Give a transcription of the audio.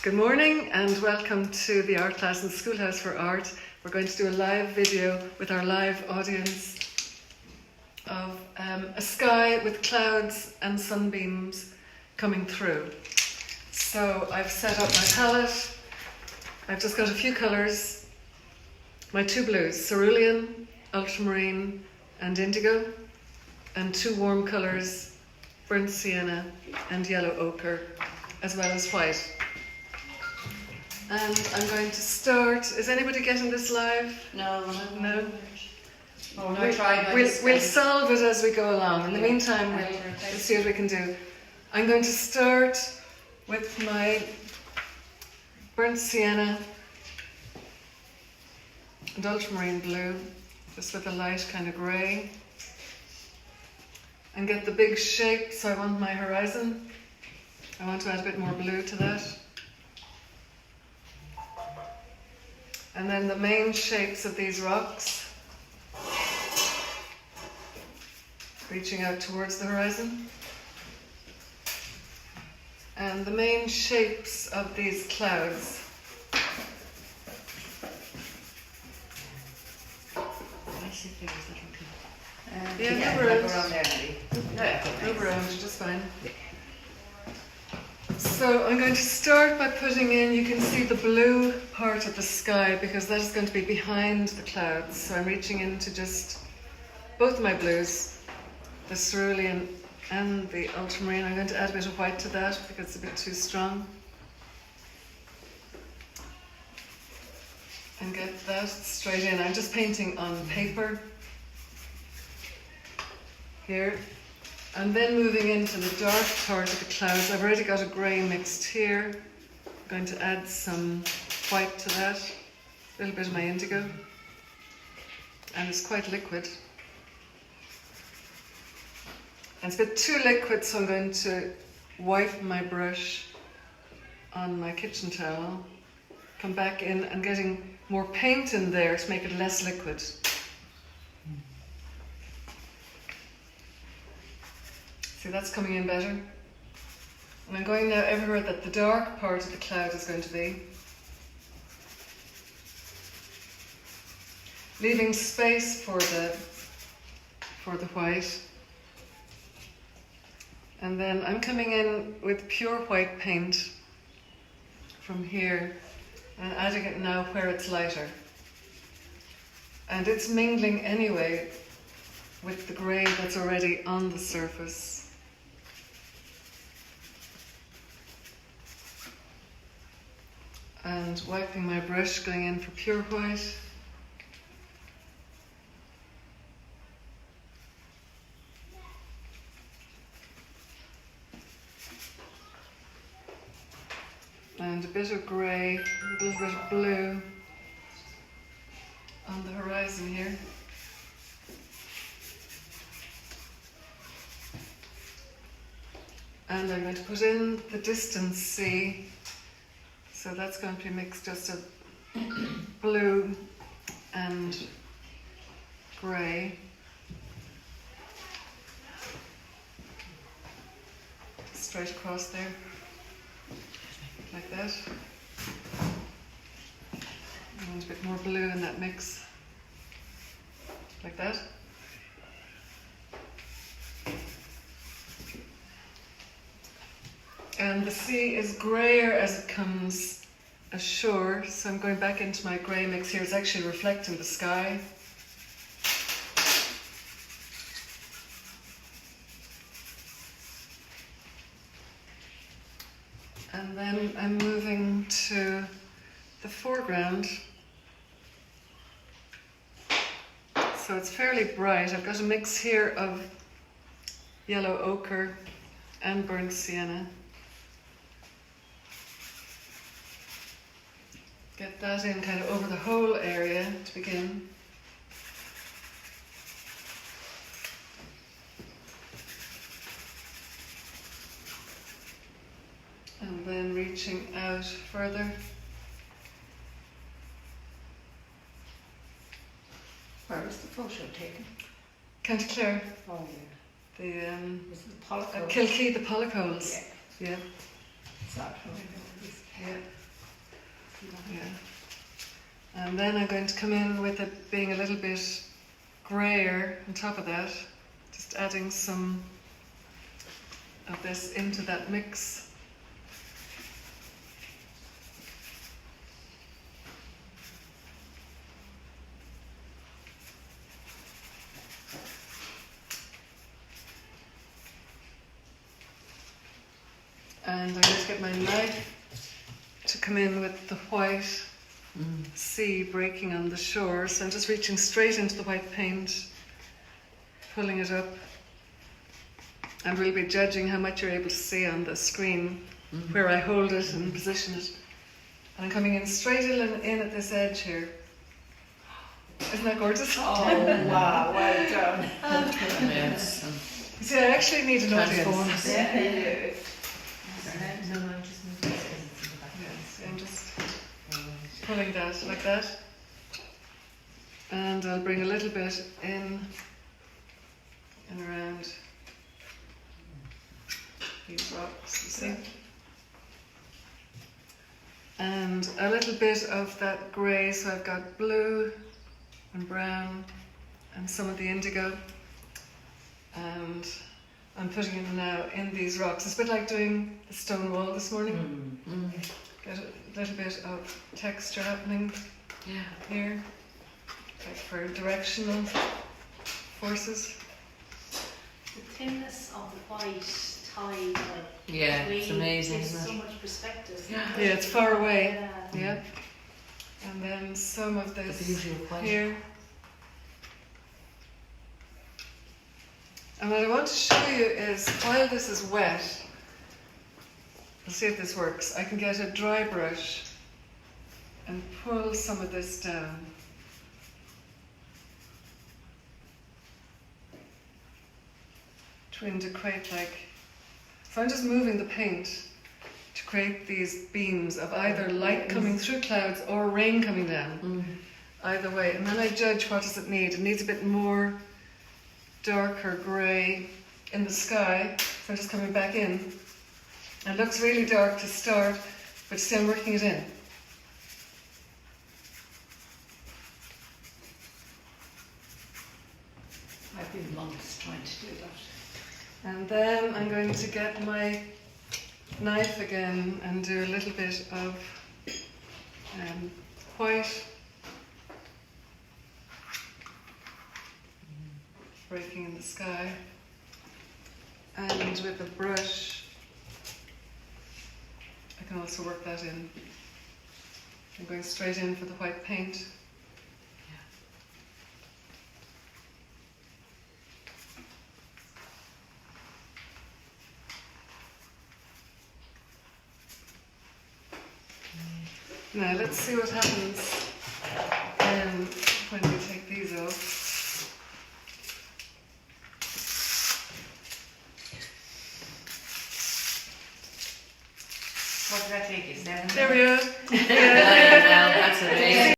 Good morning and welcome to the art class in the Schoolhouse for Art. We're going to do a live video with our live audience of a sky with clouds and sunbeams coming through. So I've set up my palette. I've just got a few colours. My two blues, cerulean, ultramarine and indigo, and two warm colours, burnt sienna and yellow ochre, as well as white. And I'm going to start. Is anybody getting this live? No. Oh, We'll solve it as we go along. In the meantime, we'll see what we can do. I'm going to start with my burnt sienna and ultramarine blue, just with a light kind of grey. And get the big shape, so I want my horizon. I want to add a bit more blue to that. And then the main shapes of these rocks, reaching out towards the horizon. And the main shapes of these clouds. Yeah, go around. go around there, Nelly. Go around, just fine. So I'm going to start by putting in, you can see the blue part of the sky because that is going to be behind the clouds. So I'm reaching into just both of my blues, the cerulean and the ultramarine. I'm going to add a bit of white to that because it's a bit too strong. And get that straight in. I'm just painting on paper here. And then moving into the dark part of the clouds, I've already got a grey mixed here. I'm going to add some white to that, a little bit of my indigo. And it's quite liquid. And it's a bit too liquid, so I'm going to wipe my brush on my kitchen towel, come back in and getting more paint in there to make it less liquid. See, that's coming in better. And I'm going now everywhere that the dark part of the cloud is going to be. Leaving space for the white. And then I'm coming in with pure white paint from here and adding it now where it's lighter. And it's mingling anyway with the grey that's already on the surface. And wiping my brush, going in for pure white. And a bit of grey, a little bit of blue on the horizon here. And I'm going to put in the distant sea. So that's going to be mixed just of blue and grey. Straight across there, like that. And a bit more blue in that mix, like that. And the sea is greyer as it comes ashore, so I'm going back into my grey mix here. It's actually reflecting the sky. And then I'm moving to the foreground. So it's fairly bright. I've got a mix here of yellow ochre and burnt sienna. Get that in kind of over the whole area to begin. And then reaching out further. Where was the photo taken? County Clare. Oh, yeah. The Was it the Pollock? Kilkee, the Pollock holes. Yeah. Yeah. It's not really this Yeah. And then I'm going to come in with it being a little bit grayer on top of that, just adding some of this into that mix. And I'm going to get my knife to come in with the white sea breaking on the shore. So I'm just reaching straight into the white paint, pulling it up. And we'll be judging how much you're able to see on the screen where I hold it and position it. And I'm coming in straight in at this edge here. Isn't that gorgeous? Oh, wow, well done. Yes. You see, I actually need an audience. Yeah, you do. No, I'm just moving this because it's in the back. Yes, I'm just pulling that like that. And I'll bring a little bit in and around these rocks, you see. And a little bit of that grey, so I've got blue and brown and some of the indigo. And I'm putting it now in these rocks. It's a bit like doing the stone wall this morning. Get a little bit of texture happening here, like for directional forces. The thinness of the white tide, like Yeah, it's really amazing, gives isn't so it? much perspective. Yeah, it's far away. Yeah. Yeah. And then some of The this beauty of white. here. And what I want to show you is, while this is wet, we'll see if this works, I can get a dry brush and pull some of this down. Trying to create like, so I'm just moving the paint to create these beams of either light coming through clouds or rain coming down. Either way. And then I judge what does it need. It needs a bit more darker grey in the sky, so I'm just coming back in. It looks really dark to start, but still I'm working it in. I've been months trying to do that. And then I'm going to get my knife again and do a little bit of white, breaking in the sky, and with a brush I can also work that in. I'm going straight in for the white paint. Now let's see what happens when we take these off. What did I take you? 7? There we are. That's amazing.